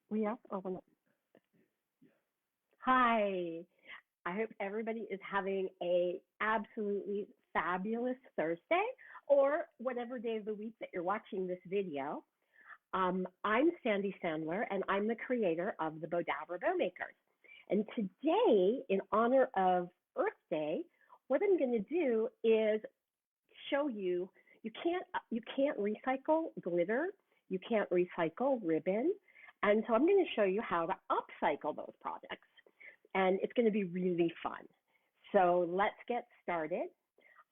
We are. Oh, we're not. Hi. I hope everybody is having a absolutely fabulous Thursday or whatever day of the week that you're watching this video. I'm Sandy Sandler, and I'm the creator of the Bowdabra Bow Makers. And today, in honor of Earth Day, what I'm going to do is show you you can't recycle glitter, you can't recycle ribbon, and so I'm going to show you how to upcycle those products, and it's going to be really fun. So let's get started.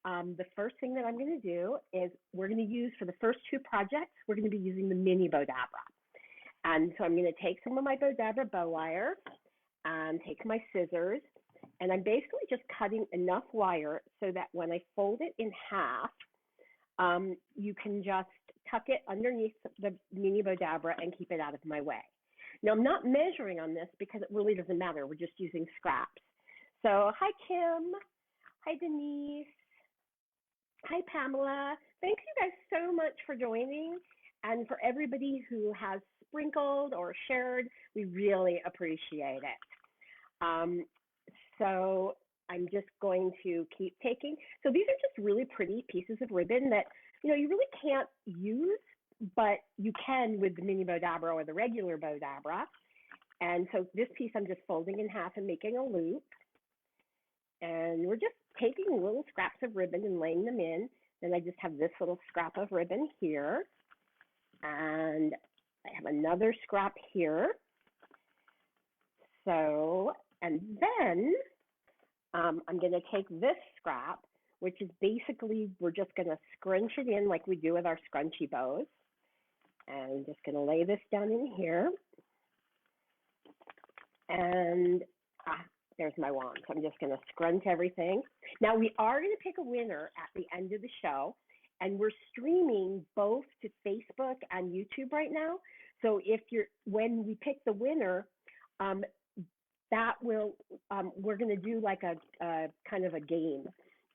The first thing that I'm going to do is we're going to use for the first two projects, we're going to be using the mini Bowdabra. And so I'm going to take some of my Bowdabra bow wire and take my scissors, and I'm basically just cutting enough wire so that when I fold it in half, you can just tuck it underneath the mini Bowdabra and keep it out of my way. Now, I'm not measuring on this because it really doesn't matter. We're just using scraps. So, hi, Kim. Hi, Denise. Hi, Pamela. Thank you guys so much for joining. And for everybody who has sprinkled or shared, we really appreciate it. So I'm just going to keep taking. So these are just really pretty pieces of ribbon that, you really can't use, but you can with the mini Bowdabra or the regular Bowdabra. And so this piece I'm just folding in half and making a loop. And we're just taking little scraps of ribbon and laying them in. Then I just have this little scrap of ribbon here. And I have another scrap here. So, and then I'm going to take this scrap, which is basically, we're just going to scrunch it in like we do with our scrunchy bows. And I'm just going to lay this down in here. And there's my wand. So I'm just going to scrunch everything. Now, we are going to pick a winner at the end of the show. And we're streaming both to Facebook and YouTube right now. So when we pick the winner, that will, we're going to do like a kind of a game.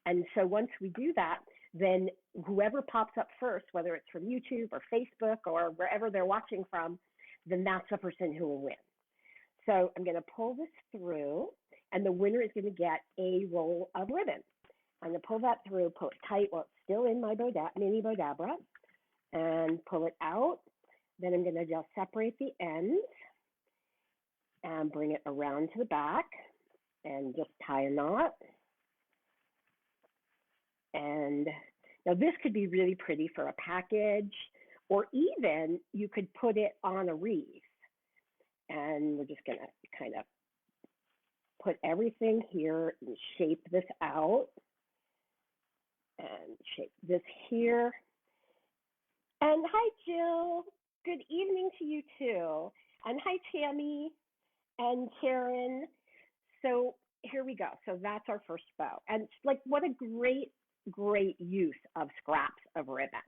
And so once we do that, then whoever pops up first, whether it's from YouTube or Facebook or wherever they're watching from, then that's the person who will win. So I'm going to pull this through, and the winner is going to get a roll of ribbon. I'm going to pull that through, pull it tight while it's still in my mini Bowdabra, and pull it out. Then I'm going to just separate the ends and bring it around to the back and just tie a knot. And now this could be really pretty for a package, or even you could put it on a wreath. And we're just going to kind of put everything here and shape this out and shape this here. And hi, Jill. Good evening to you too. And hi, Tammy and Karen. So here we go. So that's our first bow. And like, what a great use of scraps of ribbon.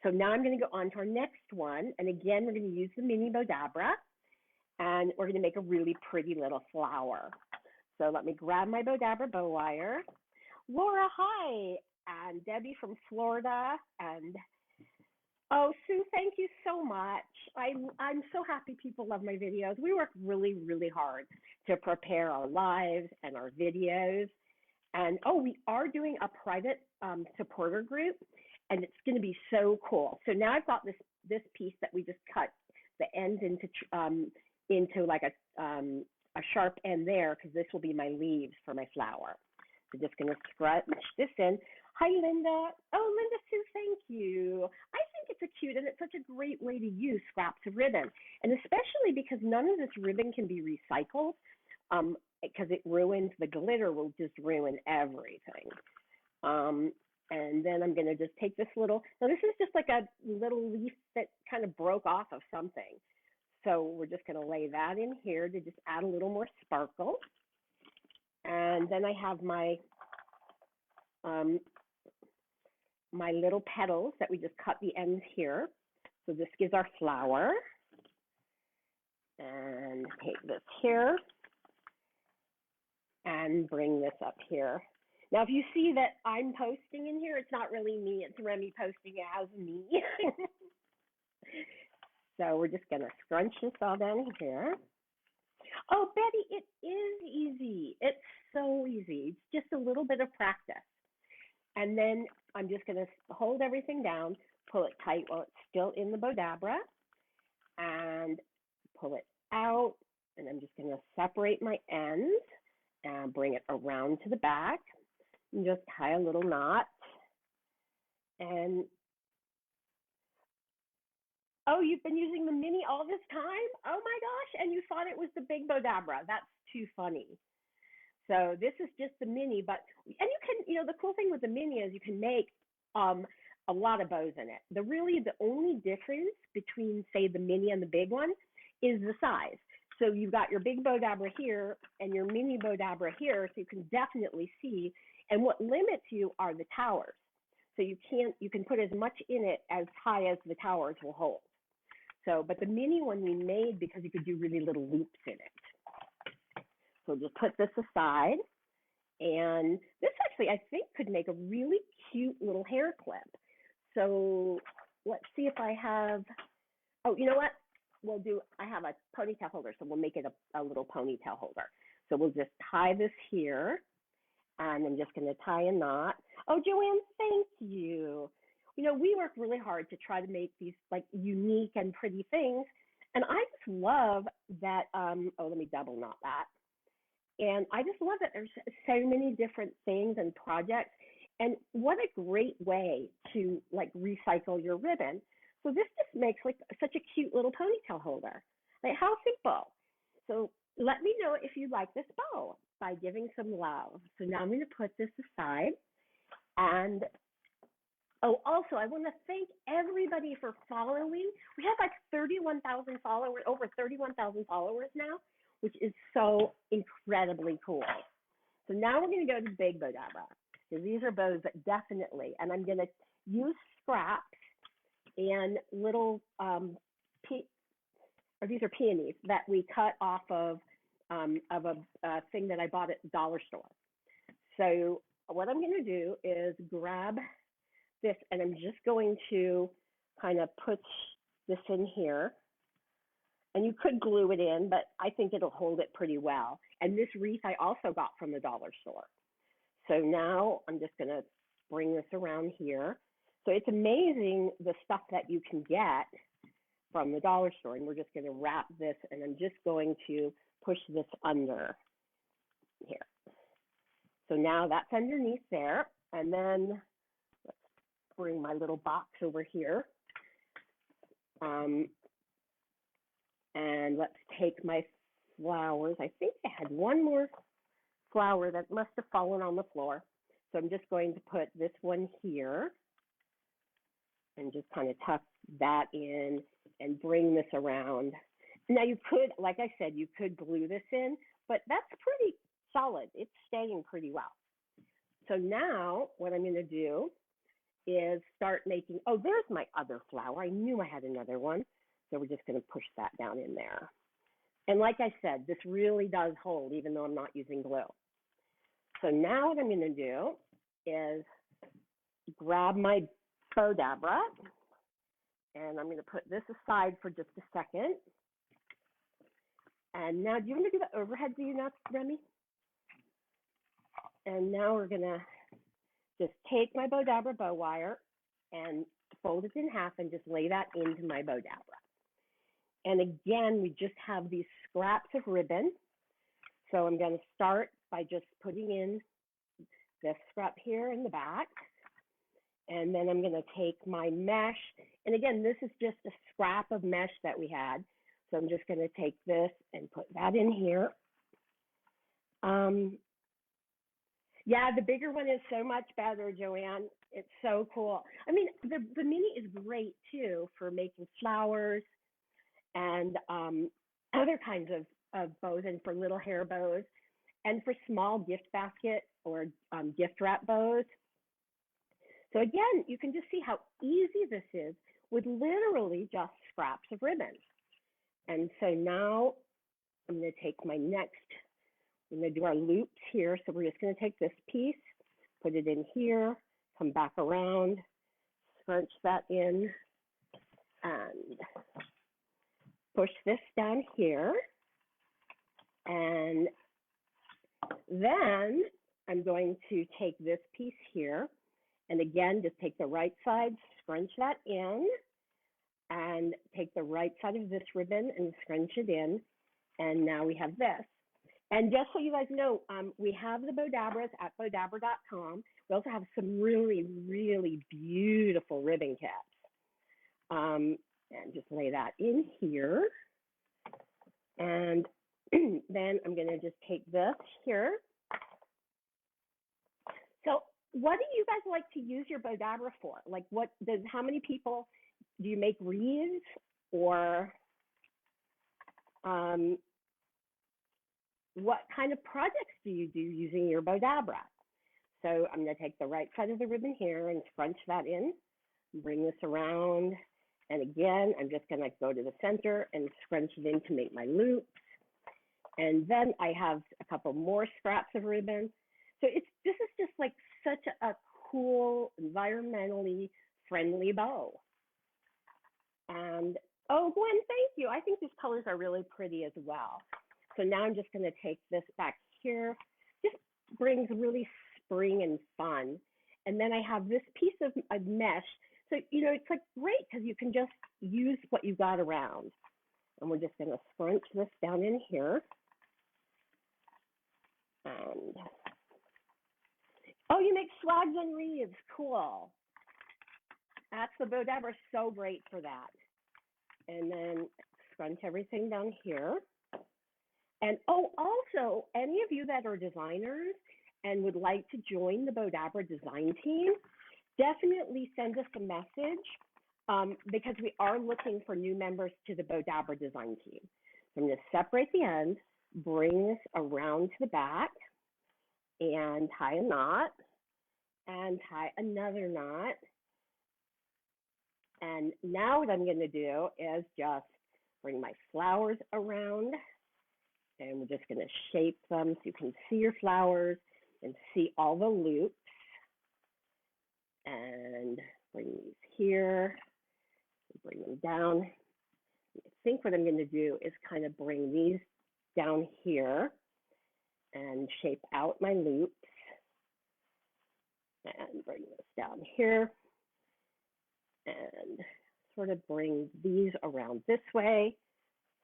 So now I'm going to go on to our next one. And again, we're going to use the mini Bowdabra. And we're going to make a really pretty little flower. So let me grab my Bowdabra bow wire. Laura, hi. And Debbie from Florida. And oh, Sue, thank you so much. I'm so happy people love my videos. We work really, really hard to prepare our lives and our videos. And oh, we are doing a private supporter group, and it's going to be so cool. So now I've got this piece that we just cut the ends into like a sharp end there, because this will be my leaves for my flower. So just going to scrunch this in. Hi, Linda. Oh, Linda Sue, thank you. I think it's a cute, and it's such a great way to use scraps of ribbon, and especially because none of this ribbon can be recycled, because it ruins the glitter, will just ruin everything. And then I'm going to just take this little, now this is just like a little leaf that kind of broke off of something. So we're just going to lay that in here to just add a little more sparkle. And then I have my my little petals that we just cut the ends here. So this gives our flower. And take this here and bring this up here. Now, if you see that I'm posting in here, it's not really me. It's Remy posting as me. So we're just going to scrunch this all down here. Oh, Betty, it is easy. It's so easy. It's just a little bit of practice. And then I'm just going to hold everything down, pull it tight while it's still in the Bowdabra, and pull it out. And I'm just going to separate my ends and bring it around to the back and just tie a little knot. And oh, you've been using the mini all this time? Oh my gosh, and you thought it was the big Bowdabra. That's too funny. So this is just the mini, but, and you can, the cool thing with the mini is you can make a lot of bows in it. The only difference between, say, the mini and the big one is the size. So you've got your big Bowdabra here and your mini Bowdabra here, so you can definitely see. And what limits you are the towers. So you can put as much in it as high as the towers will hold. So, but the mini one we made because you could do really little loops in it. So just put this aside. And this actually, I think, could make a really cute little hair clip. So let's see if I have, oh, you know what? I have a ponytail holder, so we'll make it a little ponytail holder. So we'll just tie this here. And I'm just going to tie a knot. Oh, Joanne, thank you. We work really hard to try to make these like unique and pretty things. And I just love that, let me double knot that. And I just love that there's so many different things and projects. And what a great way to like recycle your ribbon. So this just makes like such a cute little ponytail holder. Like how simple. So let me know if you like this bow by giving some love. So now I'm going to put this aside. And oh, also, I want to thank everybody for following. We have like 31,000 followers, over 31,000 followers now, which is so incredibly cool. So now we're going to go to Big Bowdabra. So these are bows that definitely, and I'm going to use scraps and little, these are peonies that we cut off of a thing that I bought at the dollar store. So what I'm going to do is grab this, and I'm just going to kind of put this in here. And you could glue it in, but I think it'll hold it pretty well. And this wreath I also got from the dollar store. So now I'm just going to bring this around here. So it's amazing the stuff that you can get from the dollar store. And we're just going to wrap this, and I'm just going to push this under here. So now that's underneath there. And then let's bring my little box over here. And let's take my flowers. I think I had one more flower that must have fallen on the floor. So I'm just going to put this one here and just kind of tuck that in and bring this around. Now you could, like I said, you could glue this in, but that's pretty solid. It's staying pretty well. So now what I'm going to do is start making, oh, there's my other flower. I knew I had another one. So we're just going to push that down in there. And like I said, this really does hold, even though I'm not using glue. So now what I'm going to do is grab my Bowdabra, and I'm going to put this aside for just a second. And now, do you want to do the overhead, do you not, Remy? And now we're going to just take my Bowdabra bow wire and fold it in half and just lay that into my Bowdabra. And again, we just have these scraps of ribbon. So I'm going to start by just putting in this scrap here in the back. And then I'm going to take my mesh. And again, this is just a scrap of mesh that we had. So I'm just going to take this and put that in here. Yeah, the bigger one is so much better, Joanne. It's so cool. I mean, the mini is great too for making flowers and other kinds of bows, and for little hair bows, and for small gift basket or gift wrap bows. So again, you can just see how easy this is with literally just scraps of ribbon. And so now I'm going to take my next, we're going to do our loops here. So we're just going to take this piece, put it in here, come back around, scrunch that in, and push this down here, and then I'm going to take this piece here, and again, just take the right side, scrunch that in, and take the right side of this ribbon and scrunch it in, and now we have this. And just so you guys know, we have the Bowdabras at bowdabra.com. We also have some really, really beautiful ribbon caps. And just lay that in here. And then I'm going to just take this here. So what do you guys like to use your Bowdabra for? Like how many people, do you make wreaths or what kind of projects do you do using your Bowdabra? So I'm going to take the right side of the ribbon here and scrunch that in, bring this around. And again, I'm just going to go to the center and scrunch it in to make my loops. And then I have a couple more scraps of ribbon. So this is just like such a cool, environmentally friendly bow. And oh, Gwen, thank you. I think these colors are really pretty as well. So now I'm just going to take this back here. Just brings really spring and fun. And then I have this piece of mesh. So, it's like great because you can just use what you got around. And we're just going to scrunch this down in here. And oh, you make swags and wreaths. Cool. That's the Bowdabra, so great for that. And then scrunch everything down here. And oh, also, any of you that are designers and would like to join the Bowdabra design team, definitely send us a message because we are looking for new members to the Bowdabra design team. So I'm going to separate the ends, bring this around to the back, and tie a knot, and tie another knot. And now what I'm going to do is just bring my flowers around, and we're just going to shape them so you can see your flowers and see all the loops. And bring these here, bring them down. I think what I'm going to do is kind of bring these down here and shape out my loops. And bring this down here. And sort of bring these around this way.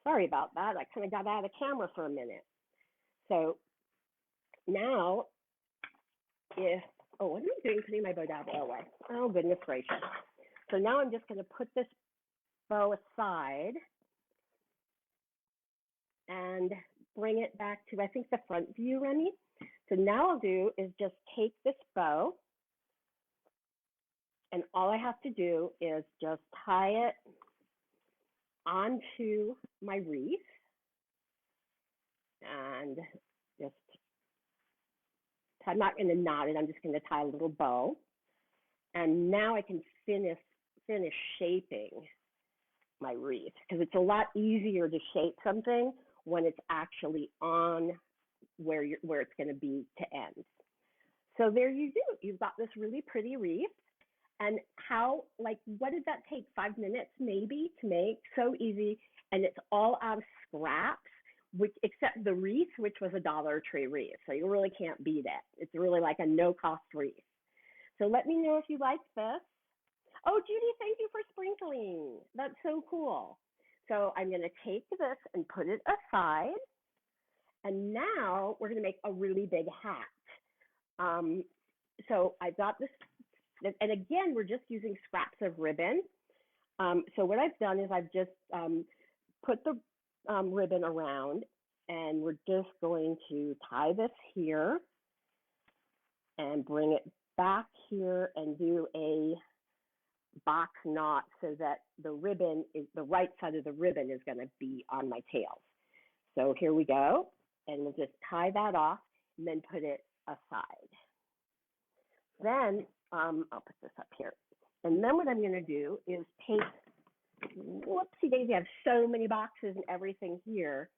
Sorry about that. I kind of got out of camera for a minute. So now, what am I doing putting my Bowdabra away? Oh, goodness gracious. So now I'm just going to put this bow aside and bring it back to, I think, the front view, Remy. So now I'll do is just take this bow, and all I have to do is just tie it onto my wreath and just, I'm not going to knot it, I'm just going to tie a little bow. And now I can finish shaping my wreath because it's a lot easier to shape something when it's actually on where it's going to be to end. So there you do. You've got this really pretty wreath. And what did that take? 5 minutes maybe to make? So easy. And it's all out of scraps, except the wreath, which was a Dollar Tree wreath. So you really can't beat it. It's really like a no-cost wreath. So let me know if you like this. Oh, Judy, thank you for sprinkling. That's so cool. So I'm going to take this and put it aside. And now we're going to make a really big hat. So I've got this. And again, we're just using scraps of ribbon. So what I've done is I've just put the ribbon around, and we're just going to tie this here and bring it back here and do a box knot so that the right side of the ribbon is going to be on my tails. So here we go, and we'll just tie that off and then put it aside. Then I'll put this up here. And then what I'm going to do is take, whoopsie daisy, I have so many boxes and everything here.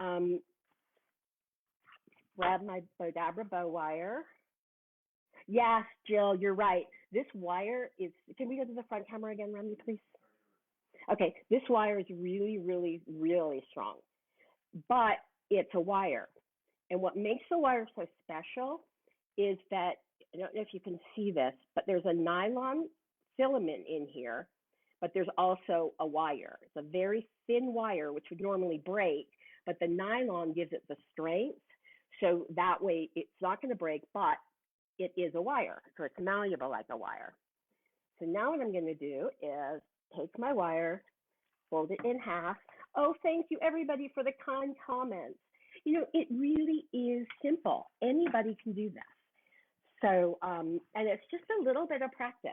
Grab my Bowdabra bow wire. Yes, Jill, you're right. This wire is, can we go to the front camera again, Remy, please? Okay, this wire is really, really, really strong, but it's a wire. And what makes the wire so special is that, I don't know if you can see this, but there's a nylon filament in here, but there's also a wire. It's a very thin wire, which would normally break, but the nylon gives it the strength. So that way it's not going to break, but it is a wire, so it's malleable like a wire. So now what I'm going to do is take my wire, fold it in half. Oh, thank you everybody for the kind comments. You know, it really is simple. Anybody can do this. So, and it's just a little bit of practice.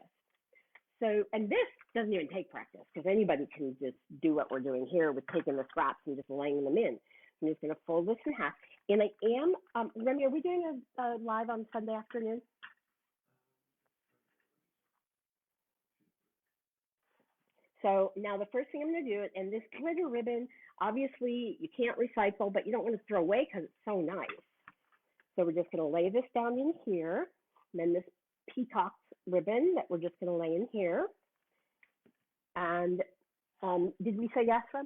So, and this doesn't even take practice because anybody can just do what we're doing here with taking the scraps and just laying them in. I'm just going to fold this in half. And I am, Remy, are we doing a live on Sunday afternoon? So now the first thing I'm going to do, and this glitter ribbon, obviously you can't recycle, but you don't want to throw away because it's so nice. So we're just going to lay this down in here. And then this peacock ribbon that we're just going to lay in here. And did we say yes, Rob?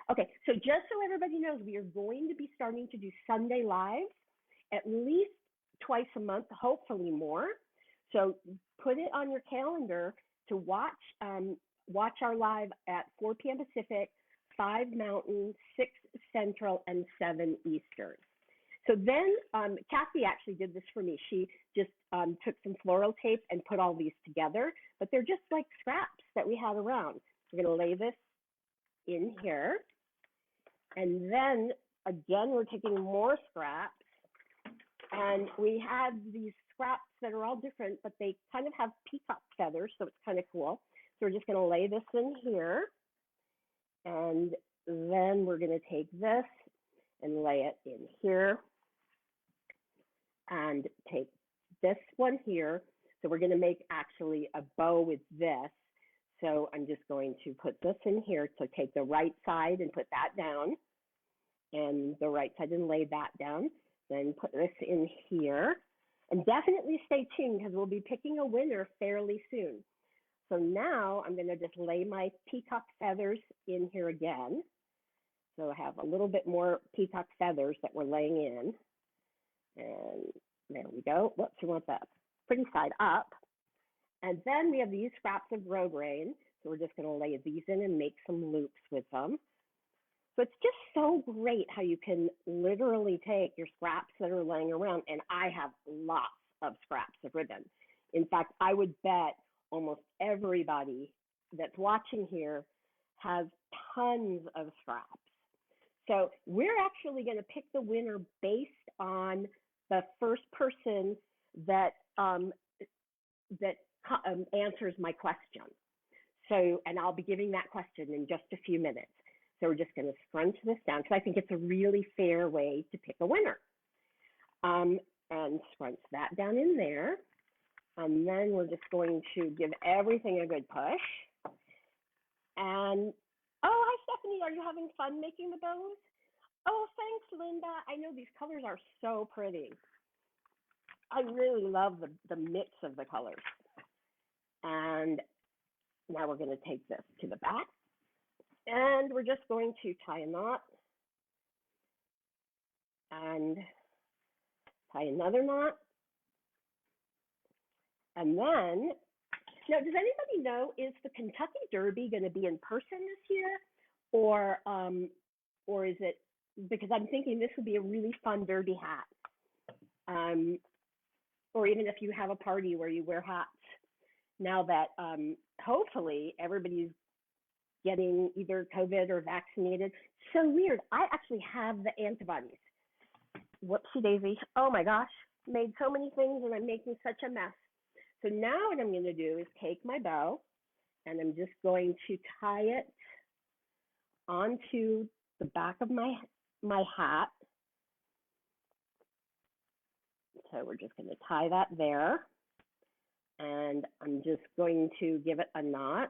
Okay, so just so everybody knows, we are going to be starting to do Sunday lives at least twice a month, hopefully more. So put it on your calendar to watch our live at 4 p.m. Pacific, 5 Mountain, 6 Central, and 7 Eastern. So then Kathy actually did this for me. She just took some floral tape and put all these together, but they're just like scraps that we had around. We're going to lay this in here. And then again, we're taking more scraps. And we have these scraps that are all different, but they kind of have peacock feathers, so it's kind of cool. So we're just going to lay this in here. And then we're going to take this and lay it in here. And take this one here. So we're going to make actually a bow with this. So I'm just going to put this in here. So take the right side and put that down. And the right side and lay that down. Then put this in here. And definitely stay tuned because we'll be picking a winner fairly soon. So now I'm going to just lay my peacock feathers in here again. So I have a little bit more peacock feathers that we're laying in. And there we go. Whoops, we want that pretty side up. And then we have these scraps of grosgrain. So we're just going to lay these in and make some loops with them. So it's just so great how you can literally take your scraps that are laying around. And I have lots of scraps of ribbon. In fact, I would bet almost everybody that's watching here has tons of scraps. So we're actually going to pick the winner based on the first person that answers my question. So, and I'll be giving that question in just a few minutes. So we're just going to scrunch this down because I think it's a really fair way to pick a winner. And scrunch that down in there. And then we're just going to give everything a good push. And, oh, hi, Stephanie. Are you having fun making the bows? Oh, thanks, Linda. I know these colors are so pretty. I really love the mix of the colors. And now we're going to take this to the back. And we're just going to tie a knot. And tie another knot. And then, now, does anybody know, is the Kentucky Derby going to be in person this year? Or is it, because I'm thinking this would be a really fun derby hat. Or even if you have a party where you wear hats. Now that hopefully everybody's getting either COVID or vaccinated. So weird. I actually have the antibodies. Whoopsie daisy. Oh my gosh. Made so many things and I'm making such a mess. So now what I'm going to do is take my bow and I'm just going to tie it onto the back of my hat. So we're just going to tie that there. And I'm just going to give it a knot.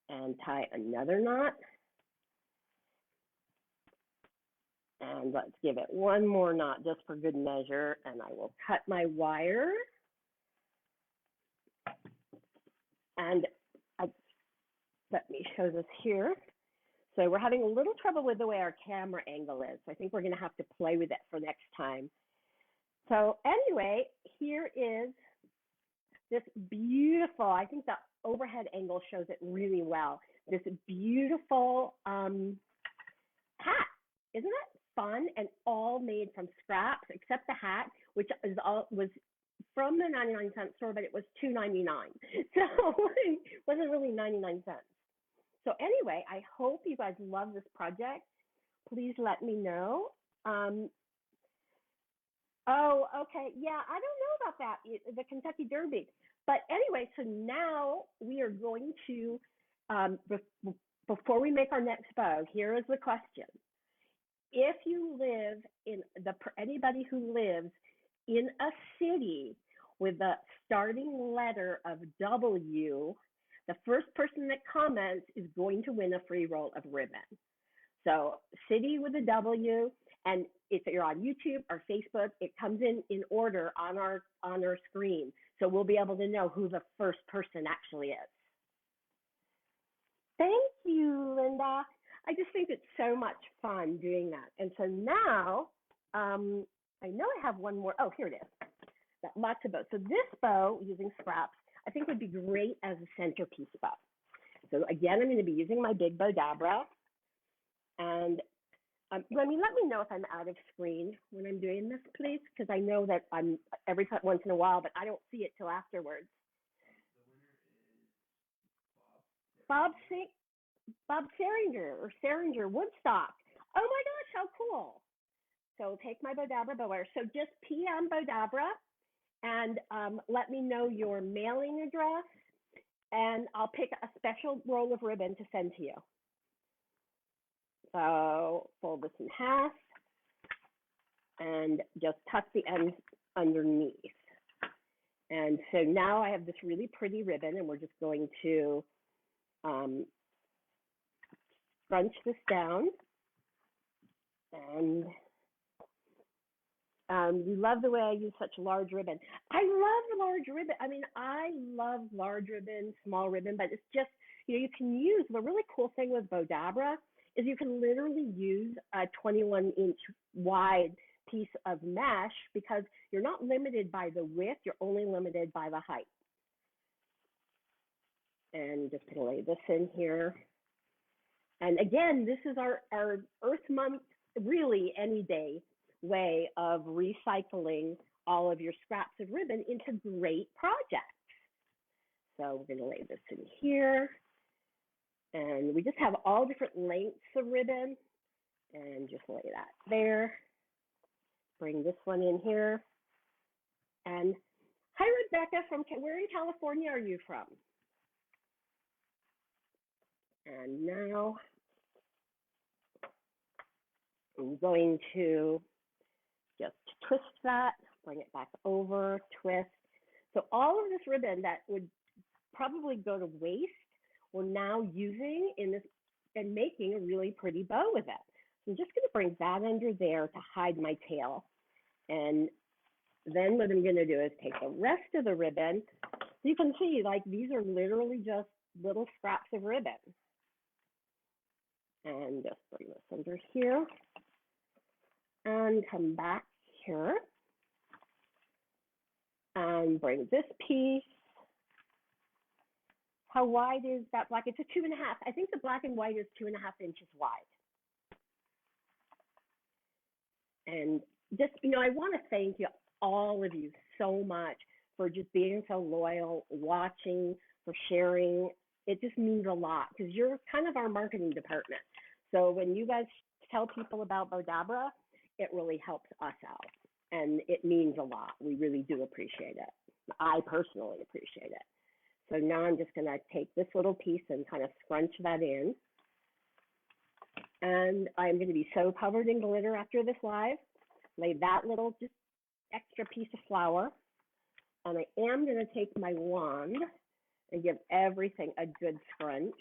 And tie another knot. And let's give it one more knot just for good measure. And I will cut my wire. And I let me show this here. So we're having a little trouble with the way our camera angle is. I think we're going to have to play with it for next time. So anyway, here is this beautiful, I think the overhead angle shows it really well, this beautiful hat. Isn't that fun? And all made from scraps, except the hat, which was from the 99-cent store, but it was $2.99. So it wasn't really 99 cents. So anyway, I hope you guys love this project. Please let me know. Oh, okay. Yeah, I don't know about that, the Kentucky Derby. But anyway, so now we are going to, before we make our next bow, here is the question. If you live in anybody who lives in a city with the starting letter of W, the first person that comments is going to win a free roll of ribbon. So city with a W, and if you're on YouTube or Facebook, it comes in order on our screen. So we'll be able to know who the first person actually is. Thank you, Linda. I just think it's so much fun doing that. And so now, I know I have one more. Oh, here it is. That lots of bows. So this bow using scraps, I think would be great as a centerpiece bow. So again, I'm going to be using my big Bowdabra. And let me know if I'm out of screen when I'm doing this, please, because I know that I'm every once in a while, but I don't see it till afterwards. Bob Seringer, Woodstock. Oh my gosh, how cool. So take my Bowdabra bow wire. So just PM Bowdabra and let me know your mailing address, and I'll pick a special roll of ribbon to send to you. So fold this in half and just tuck the ends underneath. And so now I have this really pretty ribbon, and we're just going to scrunch this down. And you love the way I use such large ribbon. I love large ribbon. I mean, I love large ribbon, small ribbon, but it's just, you can use, the really cool thing with Bowdabra is you can literally use a 21-inch wide piece of mesh because you're not limited by the width, you're only limited by the height. And just gonna lay this in here. And again, this is our Earth Month, really any day way of recycling all of your scraps of ribbon into great projects. So we're gonna lay this in here. And we just have all different lengths of ribbon, and just lay that there. Bring this one in here. And hi, Rebecca, where in California are you from? And now I'm going to just twist that, bring it back over, twist. So all of this ribbon that would probably go to waste, we're now using in this and making a really pretty bow with it. So I'm just going to bring that under there to hide my tail. And then what I'm going to do is take the rest of the ribbon. You can see, like, these are literally just little scraps of ribbon. And just bring this under here and come back here and bring this piece. How wide is that black? It's a 2.5. I think the black and white is 2.5 inches wide. And just, I want to thank you, all of you, so much for just being so loyal, watching, for sharing. It just means a lot because you're kind of our marketing department. So when you guys tell people about Bowdabra, it really helps us out. And it means a lot. We really do appreciate it. I personally appreciate it. So now I'm just going to take this little piece and kind of scrunch that in. And I'm going to be so covered in glitter after this live. Lay that little just extra piece of flour. And I am going to take my wand and give everything a good scrunch.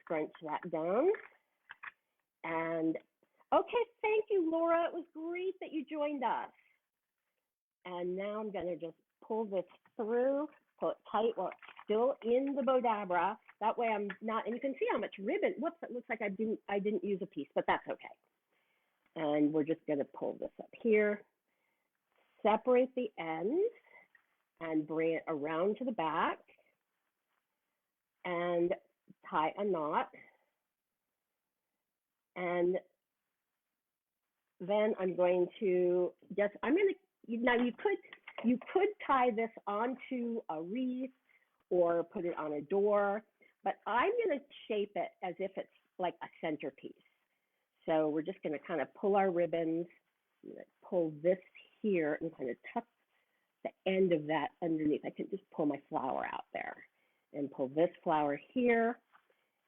Scrunch that down. And okay, thank you, Laura. It was great that you joined us. And now I'm going to just pull this through. Pull it tight while it's still in the Bowdabra. That way I'm not, and you can see how much ribbon, whoops, it looks like I didn't use a piece, but that's okay. And we're just gonna pull this up here, separate the ends and bring it around to the back and tie a knot. And then I'm going to just, now you could tie this onto a wreath or put it on a door, but I'm gonna shape it as if it's like a centerpiece. So we're just gonna kind of pull our ribbons, pull this here and kind of tuck the end of that underneath. I can just pull my flower out there and pull this flower here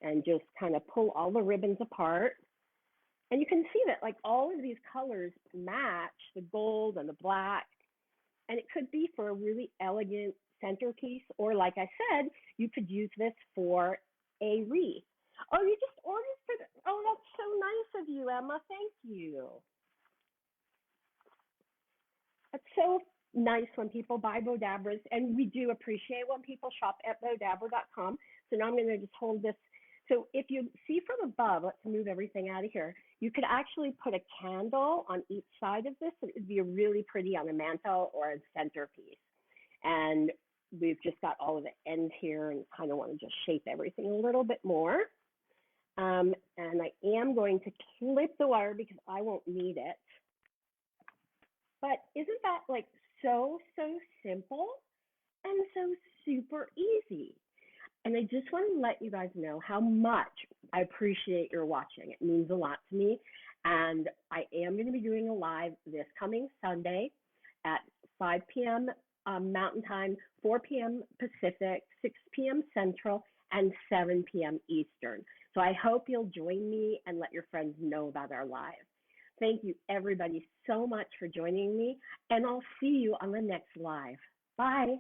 and just kind of pull all the ribbons apart. And you can see that like all of these colors match the gold and the black. And it could be for a really elegant centerpiece, or like I said, you could use this for a wreath. Oh, you just ordered for oh, that's so nice of you, Emma. Thank you. That's so nice when people buy Bowdabras, and we do appreciate when people shop at Bowdabra.com. So now I'm going to just hold this. So if you see from above, let's move everything out of here. You could actually put a candle on each side of this. It would be really pretty on a mantle or a centerpiece. And we've just got all of the ends here and kind of want to just shape everything a little bit more. And I am going to clip the wire because I won't need it. But isn't that like so simple and so super easy? And I just want to let you guys know how much I appreciate your watching. It means a lot to me. And I am going to be doing a live this coming Sunday at 5 p.m. Mountain Time, 4 p.m. Pacific, 6 p.m. Central, and 7 p.m. Eastern. So I hope you'll join me and let your friends know about our live. Thank you, everybody, so much for joining me, and I'll see you on the next live. Bye.